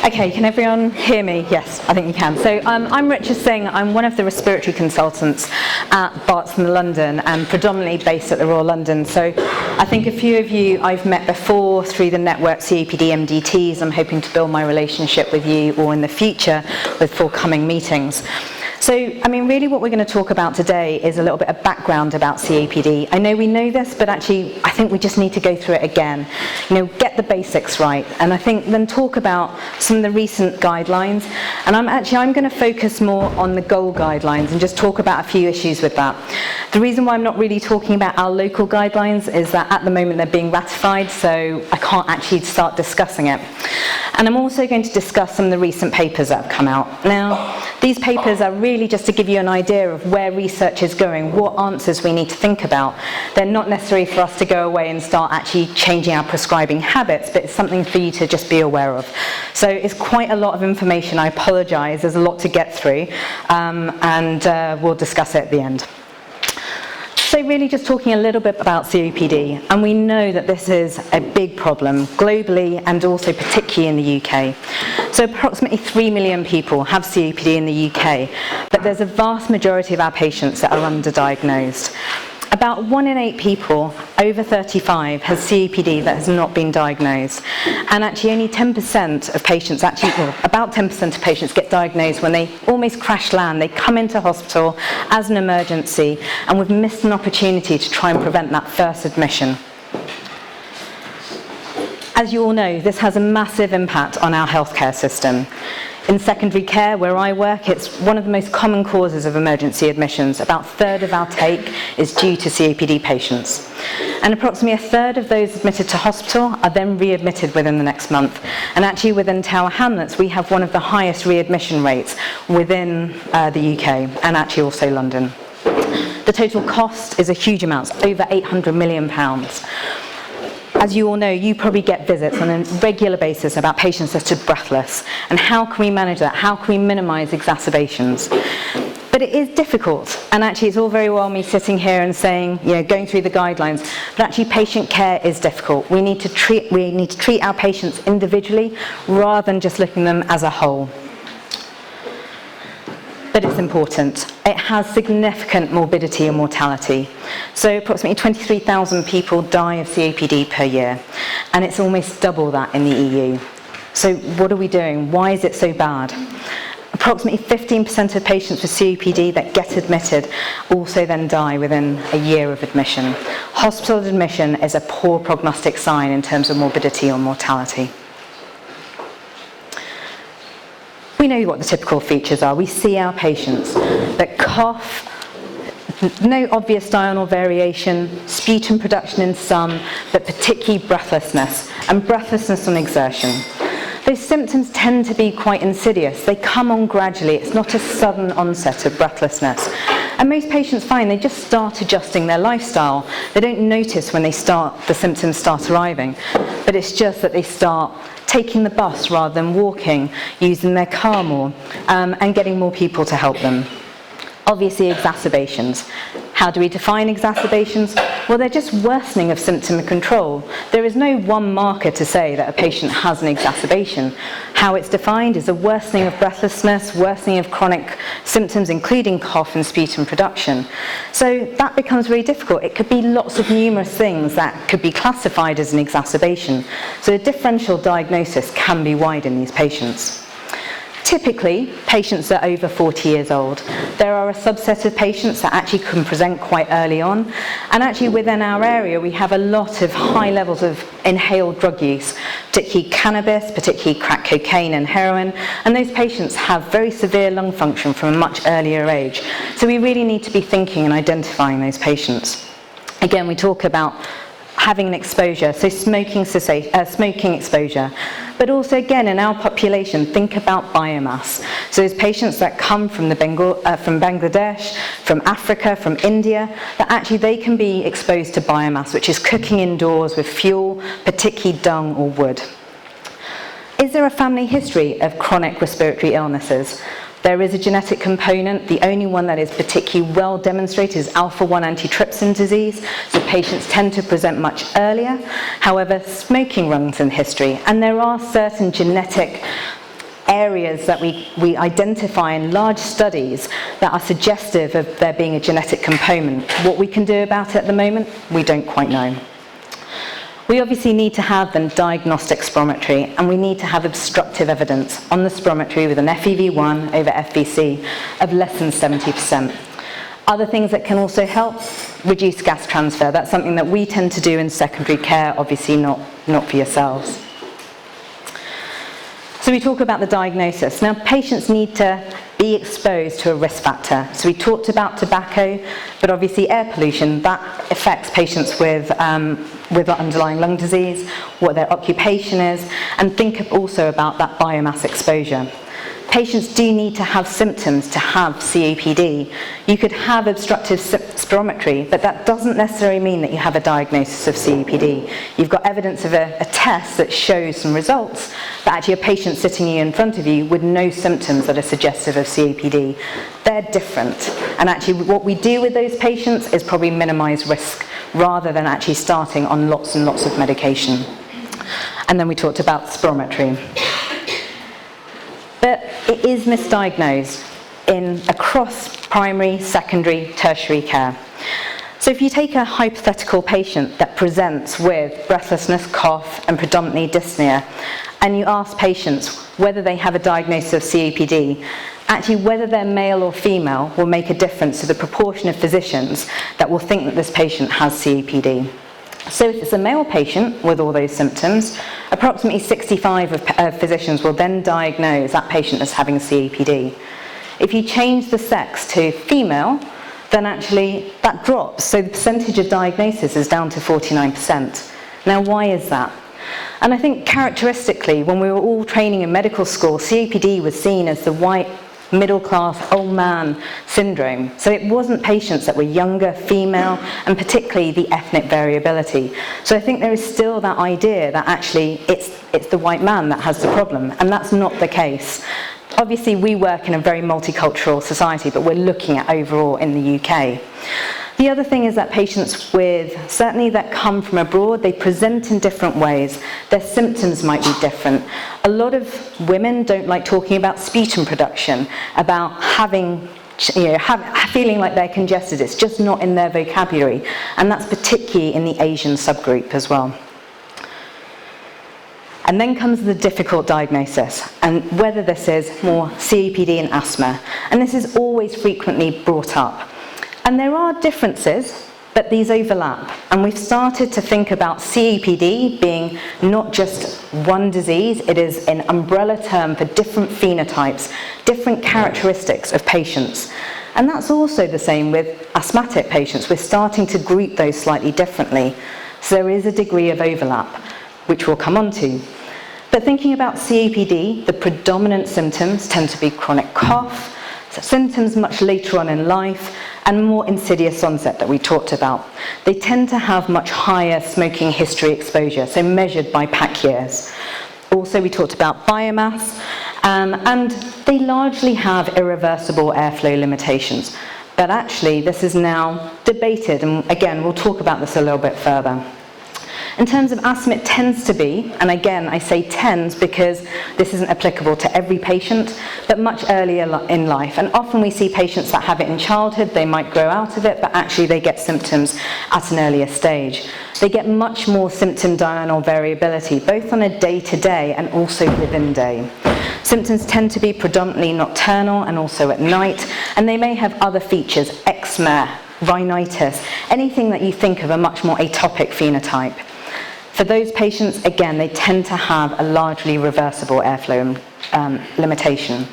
Okay, can everyone hear me? Yes, I think you can. So I'm Richa Singh. I'm one of the respiratory consultants at Barts in London and predominantly based at the Royal London. So I think a few of you I've met before through the network COPD MDTs. I'm hoping to build my relationship with you or in the future with forthcoming meetings. So, really what we're going to talk about today is a little bit of background about COPD. I know we know this, but actually I think we just need to go through it again. Get the basics right. And I think then talk about some of the recent guidelines. And I'm going to focus more on the gold guidelines and just talk about a few issues with that. The reason why I'm not really talking about our local guidelines is that at the moment they're being ratified, so I can't actually start discussing it. And I'm also going to discuss some of the recent papers that have come out. Now, these papers are really just to give you an idea of where research is going, what answers we need to think about. They're not necessary for us to go away and start actually changing our prescribing habits, but it's something for you to just be aware of. So it's quite a lot of information. I apologise, there's a lot to get through, and we'll discuss it at the end. So really just talking a little bit about COPD, and we know that this is a big problem globally and also particularly in the UK. So approximately 3 million people have COPD in the UK, but there's a vast majority of our patients that are underdiagnosed. About 1 in 8 people over 35 has COPD that has not been diagnosed. And actually only 10% of patients, about 10% of patients get diagnosed when they almost crash land. They come into hospital as an emergency, and we've missed an opportunity to try and prevent that first admission. As you all know, this has a massive impact on our healthcare system. In secondary care, where I work, it's one of the most common causes of emergency admissions. About a third of our take is due to COPD patients. And approximately a third of those admitted to hospital are then readmitted within the next month. And actually within Tower Hamlets, we have one of the highest readmission rates within the UK, and actually also London. The total cost is a huge amount, over £800 million. As you all know, you probably get visits on a regular basis about patients that are breathless. And how can we manage that? How can we minimise exacerbations? But it is difficult. And actually, it's all very well me sitting here and saying, going through the guidelines. But actually, patient care is difficult. We need to treat our patients individually rather than just looking at them as a whole. But it's important. It has significant morbidity and mortality. So approximately 23,000 people die of COPD per year, and it's almost double that in the EU. So what are we doing? Why is it so bad? Approximately 15% of patients with COPD that get admitted also then die within a year of admission. Hospital admission is a poor prognostic sign in terms of morbidity or mortality. We know what the typical features are. We see our patients that cough, no obvious diurnal variation, sputum production in some, but particularly breathlessness, and breathlessness on exertion. Those symptoms tend to be quite insidious. They come on gradually. It's not a sudden onset of breathlessness. And most patients find they just start adjusting their lifestyle. They don't notice when the symptoms start arriving, but it's just that they start taking the bus rather than walking, using their car more, and getting more people to help them. Obviously, exacerbations. How do we define exacerbations? Well, they're just worsening of symptom control. There is no one marker to say that a patient has an exacerbation. How it's defined is a worsening of breathlessness, worsening of chronic symptoms, including cough and sputum production. So that becomes very difficult. It could be lots of numerous things that could be classified as an exacerbation. So a differential diagnosis can be wide in these patients. Typically, patients are over 40 years old. There are a subset of patients that actually can present quite early on. And actually within our area, we have a lot of high levels of inhaled drug use, particularly cannabis, particularly crack cocaine and heroin. And those patients have very severe lung function from a much earlier age. So we really need to be thinking and identifying those patients. Again, we talk about having an exposure, so smoking exposure. But also, again, in our population, think about biomass. So those patients that come from from Bangladesh, from Africa, from India, that actually they can be exposed to biomass, which is cooking indoors with fuel, particularly dung or wood. Is there a family history of chronic respiratory illnesses? There is a genetic component. The only one that is particularly well demonstrated is alpha-1 antitrypsin disease, so patients tend to present much earlier. However, smoking runs in history, and there are certain genetic areas that we identify in large studies that are suggestive of there being a genetic component. What we can do about it at the moment, we don't quite know. We obviously need to have then diagnostic spirometry, and we need to have obstructive evidence on the spirometry with an FEV1 over FVC of less than 70%. Other things that can also help, reduce gas transfer. That's something that we tend to do in secondary care, obviously not for yourselves. So we talk about the diagnosis. Now, patients need to be exposed to a risk factor. So we talked about tobacco, but obviously air pollution, that affects patients with underlying lung disease, what their occupation is, and think also about that biomass exposure. Patients do need to have symptoms to have COPD. You could have obstructive spirometry, but that doesn't necessarily mean that you have a diagnosis of COPD. You've got evidence of a test that shows some results, but actually a patient sitting in front of you with no symptoms that are suggestive of COPD. They're different. And actually what we do with those patients is probably minimize risk rather than actually starting on lots and lots of medication. And then we talked about spirometry. But it is misdiagnosed across primary, secondary, tertiary care. So if you take a hypothetical patient that presents with breathlessness, cough, and predominantly dyspnea, and you ask patients whether they have a diagnosis of COPD, actually whether they're male or female will make a difference to the proportion of physicians that will think that this patient has COPD. So if it's a male patient with all those symptoms, approximately 65 of physicians will then diagnose that patient as having COPD. If you change the sex to female, then actually that drops. So the percentage of diagnosis is down to 49%. Now, why is that? And I think characteristically, when we were all training in medical school, COPD was seen as the white, middle-class, old man syndrome. So it wasn't patients that were younger, female, and particularly the ethnic variability. So I think there is still that idea that actually it's the white man that has the problem, and that's not the case. Obviously, we work in a very multicultural society, but we're looking at overall in the UK. The other thing is that patients certainly that come from abroad, they present in different ways. Their symptoms might be different. A lot of women don't like talking about sputum production, about feeling like they're congested. It's just not in their vocabulary. And that's particularly in the Asian subgroup as well. And then comes the difficult diagnosis, and whether this is more COPD and asthma. And this is always frequently brought up. And there are differences, but these overlap. And we've started to think about COPD being not just one disease, it is an umbrella term for different phenotypes, different characteristics of patients. And that's also the same with asthmatic patients. We're starting to group those slightly differently. So there is a degree of overlap, which we'll come on to. But thinking about COPD, the predominant symptoms tend to be chronic cough, so symptoms much later on in life, and more insidious onset that we talked about. They tend to have much higher smoking history exposure, so measured by pack years. Also, we talked about biomass, and they largely have irreversible airflow limitations. But actually, this is now debated, and again, we'll talk about this a little bit further. In terms of asthma, it tends to be, and again I say tends because this isn't applicable to every patient, but much earlier in life. And often we see patients that have it in childhood, they might grow out of it, but actually they get symptoms at an earlier stage. They get much more symptom diurnal variability, both on a day-to-day and also within day. Symptoms tend to be predominantly nocturnal and also at night, and they may have other features, eczema, rhinitis, anything that you think of a much more atopic phenotype. For those patients, again, they tend to have a largely reversible airflow limitation.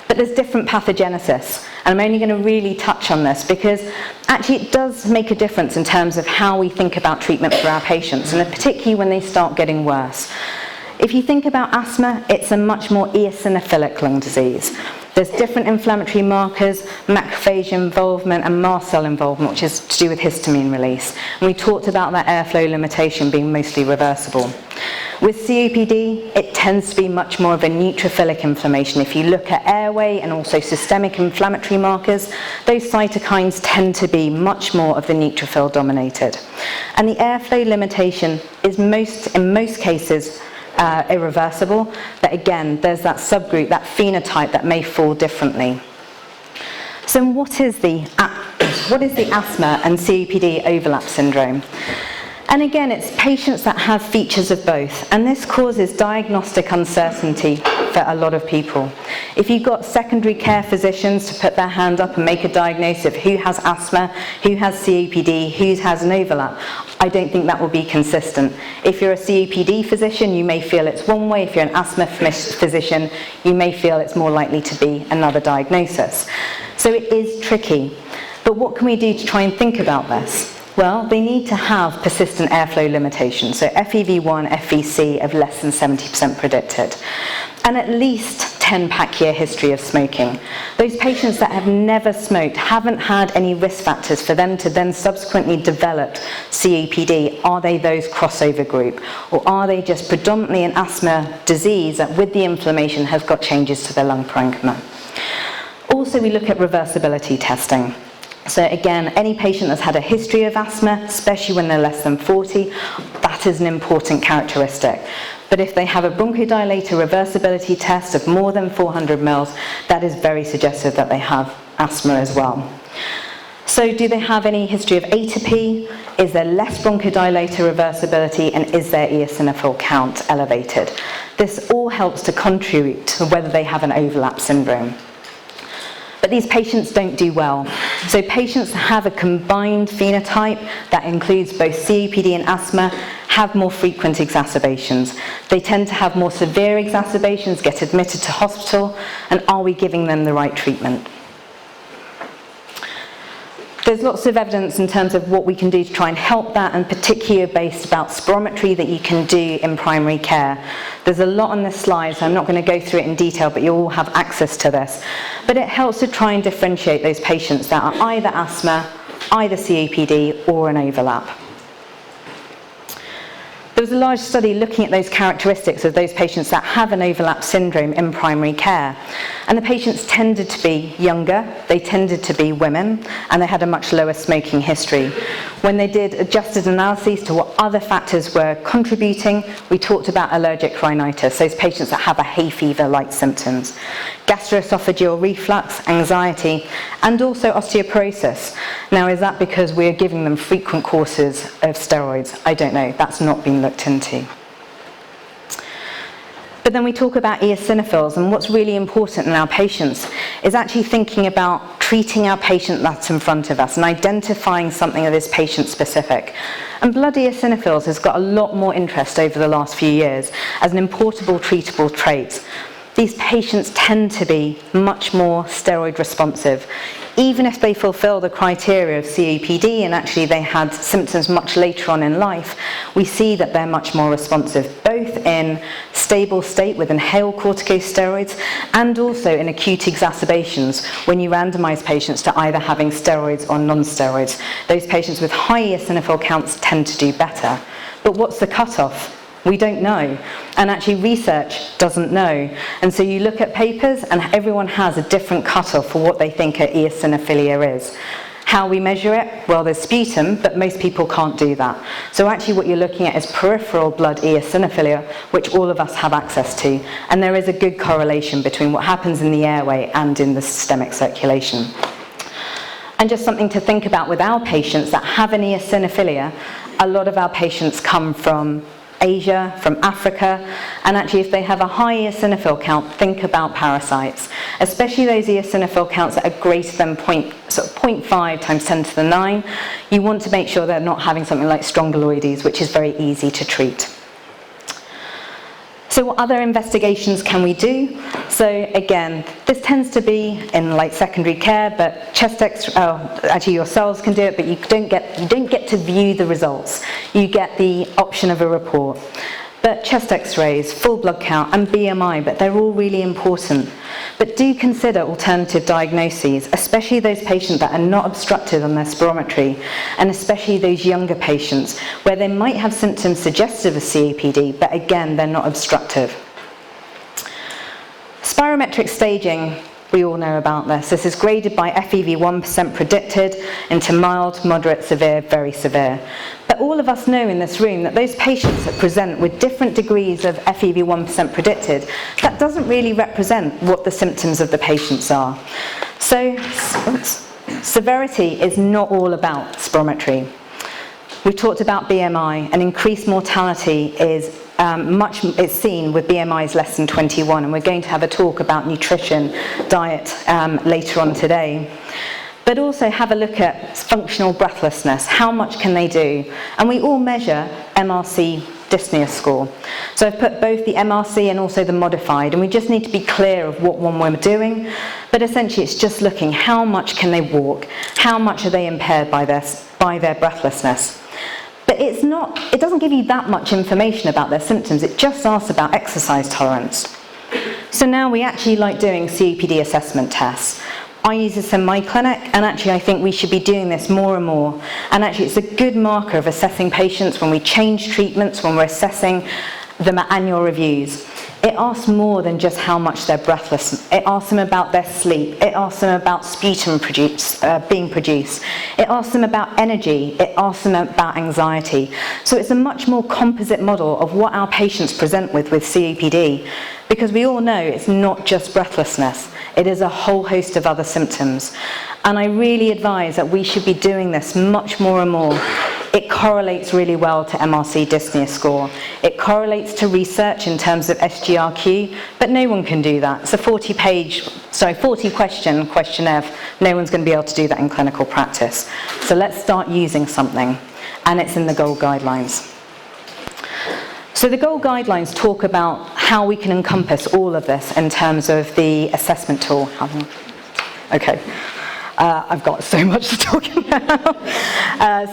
But there's different pathogenesis, and I'm only going to really touch on this because actually it does make a difference in terms of how we think about treatment for our patients, and particularly when they start getting worse. If you think about asthma, it's a much more eosinophilic lung disease. There's different inflammatory markers, macrophage involvement and mast cell involvement, which is to do with histamine release. And we talked about that airflow limitation being mostly reversible. With COPD, it tends to be much more of a neutrophilic inflammation. If you look at airway and also systemic inflammatory markers, those cytokines tend to be much more of the neutrophil dominated. And the airflow limitation is in most cases irreversible, but again, there's that subgroup, that phenotype that may fall differently. So what is the asthma and COPD overlap syndrome? And again, it's patients that have features of both, and this causes diagnostic uncertainty for a lot of people. If you've got secondary care physicians to put their hand up and make a diagnosis of who has asthma, who has COPD, who has an overlap, I don't think that will be consistent. If you're a COPD physician, you may feel it's one way. If you're an asthma physician, you may feel it's more likely to be another diagnosis. So it is tricky. But what can we do to try and think about this? Well, they need to have persistent airflow limitations, so FEV1, FVC of less than 70% predicted, and at least 10 pack year history of smoking. Those patients that have never smoked, haven't had any risk factors for them to then subsequently develop COPD, are they those crossover group? Or are they just predominantly an asthma disease that with the inflammation has got changes to their lung parenchyma? Also, we look at reversibility testing. So again, any patient that's had a history of asthma, especially when they're less than 40, that is an important characteristic. But if they have a bronchodilator reversibility test of more than 400 mils, that is very suggestive that they have asthma as well. So do they have any history of atopy? Is there less bronchodilator reversibility? And is their eosinophil count elevated? This all helps to contribute to whether they have an overlap syndrome. But these patients don't do well. So patients that have a combined phenotype that includes both COPD and asthma have more frequent exacerbations. They tend to have more severe exacerbations, get admitted to hospital, and are we giving them the right treatment? There's lots of evidence in terms of what we can do to try and help that, and particularly based about spirometry that you can do in primary care. There's a lot on this slide, so I'm not going to go through it in detail, but you all have access to this. But it helps to try and differentiate those patients that are either asthma, either COPD, or an overlap. There was a large study looking at those characteristics of those patients that have an overlap syndrome in primary care. And the patients tended to be younger, they tended to be women, and they had a much lower smoking history. When they did adjusted analyses to what other factors were contributing, we talked about allergic rhinitis, those patients that have a hay fever-like symptoms, gastroesophageal reflux, anxiety, and also osteoporosis. Now, is that because we're giving them frequent courses of steroids? I don't know, that's not been looked into. But then we talk about eosinophils, and what's really important in our patients is actually thinking about treating our patient that's in front of us and identifying something that is patient specific. And blood eosinophils has got a lot more interest over the last few years as an importable treatable trait. These patients tend to be much more steroid responsive. Even if they fulfill the criteria of COPD and actually they had symptoms much later on in life, we see that they're much more responsive, both in stable state with inhaled corticosteroids and also in acute exacerbations when you randomize patients to either having steroids or non-steroids. Those patients with high eosinophil counts tend to do better. But what's the cutoff? We don't know, and actually research doesn't know. And so you look at papers and everyone has a different cutoff for what they think an eosinophilia is. How we measure it? Well, there's sputum, but most people can't do that. So actually what you're looking at is peripheral blood eosinophilia, which all of us have access to. And there is a good correlation between what happens in the airway and in the systemic circulation. And just something to think about with our patients that have an eosinophilia, a lot of our patients come from Asia, from Africa, and actually if they have a high eosinophil count, think about parasites, especially those eosinophil counts that are greater than 0.5 times 10 to the 9. You want to make sure they're not having something like strongyloides, which is very easy to treat. So what other investigations can we do? So again, this tends to be in like secondary care, but chest X-ray, actually yourselves can do it, but you don't get to view the results. You get the option of a report. But chest X-rays, full blood count, and BMI, but they're all really important. But do consider alternative diagnoses, especially those patients that are not obstructed on their spirometry, and especially those younger patients where they might have symptoms suggestive of COPD, but again, they're not obstructive. Spirometric staging, we all know about this. This is graded by FEV1% predicted into mild, moderate, severe, very severe. But But all of us know in this room that those patients that present with different degrees of FEV1% predicted, that doesn't really represent what the symptoms of the patients are. So severity is not all about spirometry. We talked about BMI, and increased mortality is seen with BMIs less than 21, and we're going to have a talk about nutrition, diet later on today. But also have a look at functional breathlessness. How much can they do? And we all measure MRC dyspnea score. So I've put both the MRC and also the modified, and we just need to be clear of what one we're doing. But essentially it's just looking how much can they walk, how much are they impaired by their breathlessness. But it doesn't give you that much information about their symptoms, it just asks about exercise tolerance. So now we actually like doing COPD assessment tests. I use this in my clinic, and actually I think we should be doing this more and more. And actually it's a good marker of assessing patients when we change treatments, when we're assessing them at annual reviews. It asks more than just how much they're breathless. It asks them about their sleep. It asks them about sputum being produced. It asks them about energy. It asks them about anxiety. So it's a much more composite model of what our patients present with COPD, because we all know it's not just breathlessness. It is a whole host of other symptoms. And I really advise that we should be doing this much more and more. It correlates really well to MRC dyspnea score. It correlates to research in terms of SGRQ, but no one can do that. It's a 40-question questionnaire. No one's going to be able to do that in clinical practice. So let's start using something, and it's in the GOLD guidelines. So the GOLD guidelines talk about how we can encompass all of this in terms of the assessment tool. Okay. I've got so much to talk about.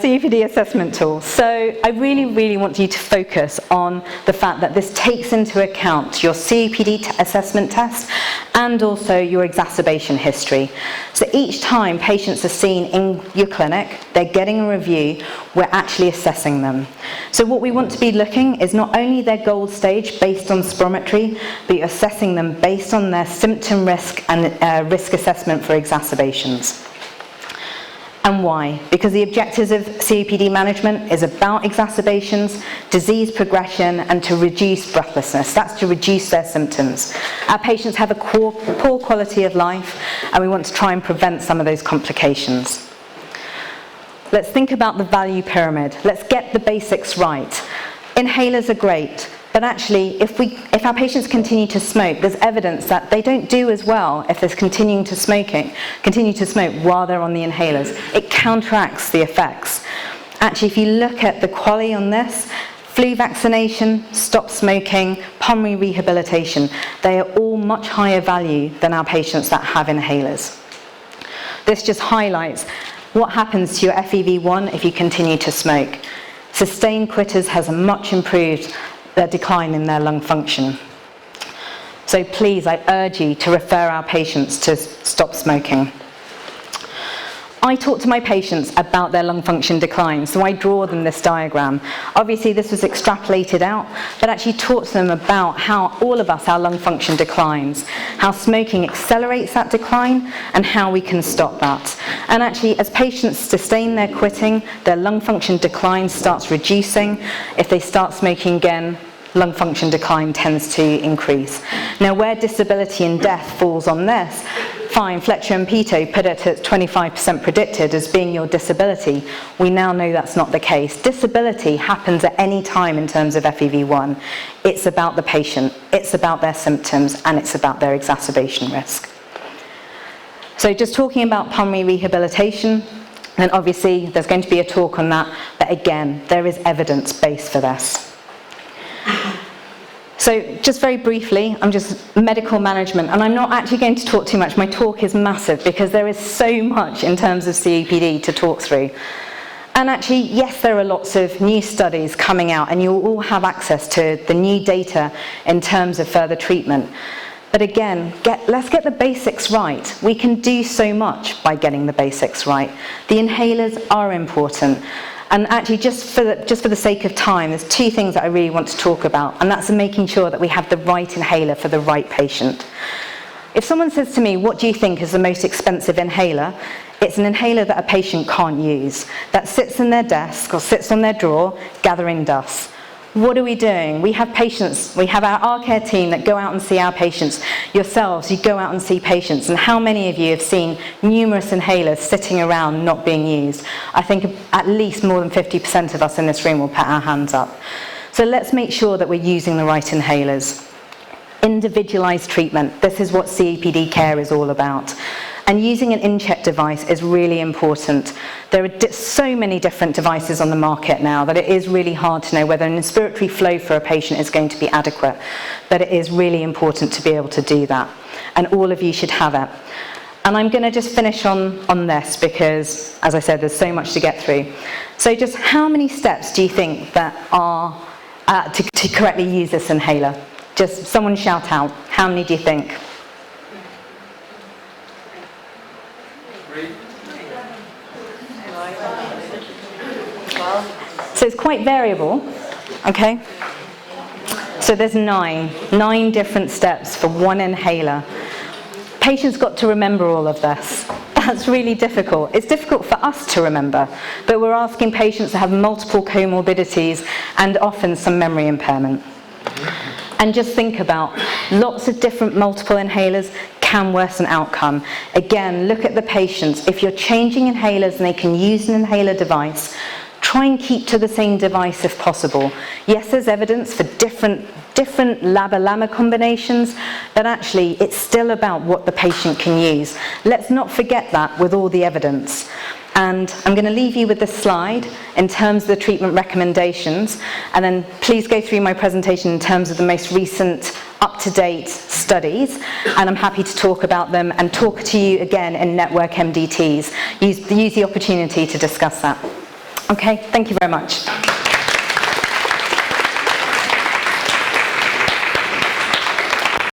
COPD assessment tool. So I really want you to focus on the fact that this takes into account your COPD assessment test and also your exacerbation history. So each time patients are seen in your clinic, they're getting a review, we're actually assessing them. So what we want to be looking is not only their GOLD stage based on spirometry, but you're assessing them based on their symptom risk and risk assessment for exacerbations. And why? Because the objectives of COPD management is about exacerbations, disease progression, and to reduce breathlessness. That's to reduce their symptoms. Our patients have a poor quality of life, and we want to try and prevent some of those complications. Let's think about the value pyramid. Let's get the basics right. Inhalers are great. But actually, if our patients continue to smoke, there's evidence that they don't do as well if they're continue to smoke while they're on the inhalers. It counteracts the effects. Actually, if you look at the quality on this, flu vaccination, stop smoking, pulmonary rehabilitation, they are all much higher value than our patients that have inhalers. This just highlights what happens to your FEV1 if you continue to smoke. Sustained quitters has a much improved decline in their lung function. So please, I urge you to refer our patients to stop smoking. I talk to my patients about their lung function decline, so I draw them this diagram. Obviously this was extrapolated out, but actually talk to them about how all of us, our lung function declines, how smoking accelerates that decline, and how we can stop that. And actually, as patients sustain their quitting, their lung function decline starts reducing. If they start smoking again, lung function decline tends to increase. Now, where disability and death falls on this, fine, Fletcher and Pito put it at 25% predicted as being your disability. We now know that's not the case. Disability happens at any time in terms of FEV1. It's about the patient, it's about their symptoms, and it's about their exacerbation risk. So just talking about pulmonary rehabilitation, and obviously there's going to be a talk on that, but again, there is evidence base for this. So just very briefly, I'm just medical management, and I'm not actually going to talk too much. My talk is massive because there is so much in terms of COPD to talk through. And actually, yes, there are lots of new studies coming out, and you'll all have access to the new data in terms of further treatment. But again, let's get the basics right. We can do so much by getting the basics right. The inhalers are important. And actually, just for the sake of time, there's two things that I really want to talk about, and that's making sure that we have the right inhaler for the right patient. If someone says to me, what do you think is the most expensive inhaler? It's an inhaler that a patient can't use, that sits in their desk or sits on their drawer gathering dust. What are we doing? We have patients, we have our care team that go out and see our patients. Yourselves, you go out and see patients, and how many of you have seen numerous inhalers sitting around not being used? I think at least more than 50% of us in this room will put our hands up. So let's make sure that we're using the right inhalers. Individualized treatment, this is what COPD care is all about. And using an in-check device is really important. There are so many different devices on the market now that it is really hard to know whether an inspiratory flow for a patient is going to be adequate. But it is really important to be able to do that. And all of you should have it. And I'm going to just finish on this because, as I said, there's so much to get through. So just how many steps do you think that are to correctly use this inhaler? Just someone shout out. How many do you think? So it's quite variable, okay? So there's nine different steps for one inhaler. Patients got to remember all of this. That's really difficult. It's difficult for us to remember, but we're asking patients to have multiple comorbidities and often some memory impairment. And just think about lots of different multiple inhalers can worsen outcome. Again, look at the patients. If you're changing inhalers and they can use an inhaler device, try and keep to the same device if possible. Yes, there's evidence for different LABA-LAMA combinations, but actually it's still about what the patient can use. Let's not forget that with all the evidence. And I'm going to leave you with this slide in terms of the treatment recommendations, and then please go through my presentation in terms of the most recent up-to-date studies, and I'm happy to talk about them and talk to you again in network MDTs. Use the opportunity to discuss that. Okay, thank you very much.